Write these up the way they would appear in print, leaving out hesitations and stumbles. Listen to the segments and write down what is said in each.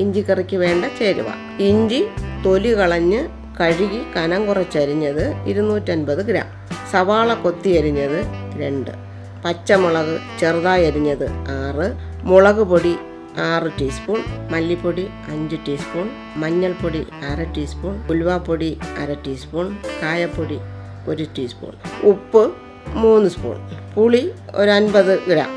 ഇഞ്ചിക്കറിക്ക് വേണ്ട ചേരുവ. ഇഞ്ചി തൊലി കളഞ്ഞ് കഴുകി കനം കുറച്ചരിഞ്ഞത് 250 ഗ്രാം, സവാള കൊത്തി അരിഞ്ഞത് 2, പച്ചമുളക് ചെറുതായി അരിഞ്ഞത് 6, മുളക് പൊടി 6 ടീസ്പൂൺ, മല്ലിപ്പൊടി 5 ടീസ്പൂൺ, മഞ്ഞൾപ്പൊടി 1/2 ടീസ്പൂൺ, ഉലുവാപ്പൊടി 1/2 ടീസ്പൂൺ, കായപ്പൊടി 1 ടീസ്പൂൺ, ഉപ്പ് 3 സ്പൂൺ, പുളി ഒരു 50 ഗ്രാം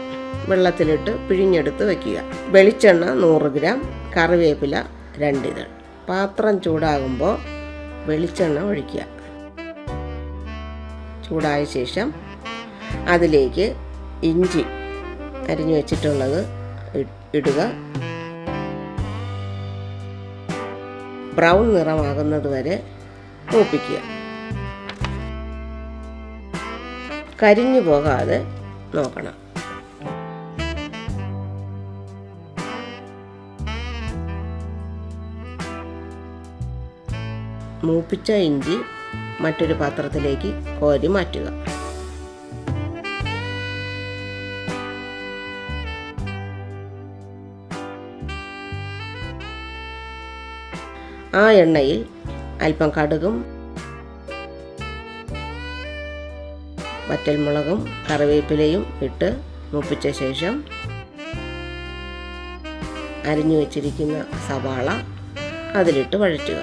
വെള്ളത്തിലിട്ട് പിഴിഞ്ഞെടുത്ത് വയ്ക്കുക. വെളിച്ചെണ്ണ 100 ഗ്രാം, കറിവേപ്പില 2 ഇതൾ. പാത്രം ചൂടാകുമ്പോൾ വെളിച്ചെണ്ണ ഒഴിക്കുക. ചൂടായ ശേഷം അതിലേക്ക് ഇഞ്ചി അരിഞ്ഞു വെച്ചിട്ടുള്ളത് ഇടുക. ബ്രൗൺ നിറമാകുന്നത് വരെ മൂപ്പിക്കുക. കരിഞ്ഞു പോകാതെ നോക്കണം. മൂപ്പിച്ച ഇഞ്ചി മറ്റൊരു പാത്രത്തിലേക്ക് കോരി മാറ്റുക. ആ എണ്ണയിൽ അല്പം കടുകും വറ്റൽമുളകും കറിവേപ്പിലയും ഇട്ട് മൂപ്പിച്ച ശേഷം അരിഞ്ഞു വച്ചിരിക്കുന്ന സവാള അതിലിട്ട് വഴറ്റുക.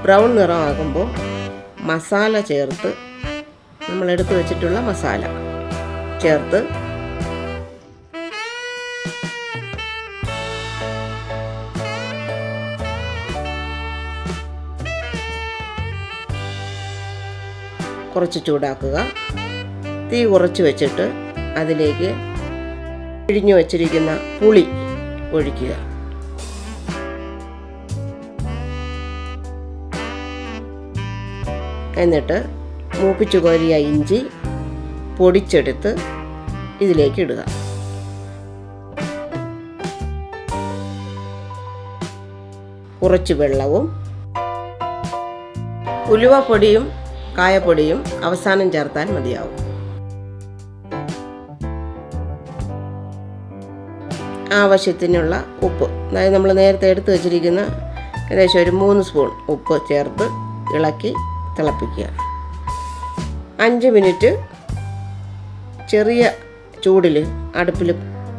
ബ്രൗൺ നിറമാകുമ്പോൾ മസാല ചേർത്ത്, നമ്മൾ എടുത്തു വച്ചിട്ടുള്ള മസാല ചേർത്ത് കുറച്ച് ചൂടാക്കുക. തീ കുറച്ച് വെച്ചിട്ട് അതിലേക്ക് പിഴിഞ്ഞു വച്ചിരിക്കുന്ന പുളി ഒഴിക്കുക. എന്നിട്ട് മൂപ്പിച്ചു കോരിയ ഇഞ്ചി പൊടിച്ചെടുത്ത് ഇതിലേക്ക് ഇടുക. കുറച്ച് വെള്ളവും ഉലുവപ്പൊടിയും കായപ്പൊടിയും അവസാനം ചേർത്താൽ മതിയാവും. ആവശ്യത്തിനുള്ള ഉപ്പ്, അതായത് നമ്മൾ നേരത്തെ എടുത്തു വച്ചിരിക്കുന്ന ഏകദേശം ഒരു 3 സ്പൂൺ ഉപ്പ് ചേർത്ത് ഇളക്കി തിളപ്പിക്കുക. 5 മിനിറ്റ് ചെറിയ ചൂടിൽ അടുപ്പിൽ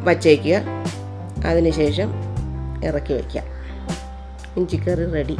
വച്ചേക്കുക. അതിനുശേഷം ഇറക്കി വയ്ക്കുക. ഇഞ്ചിക്കറി റെഡി.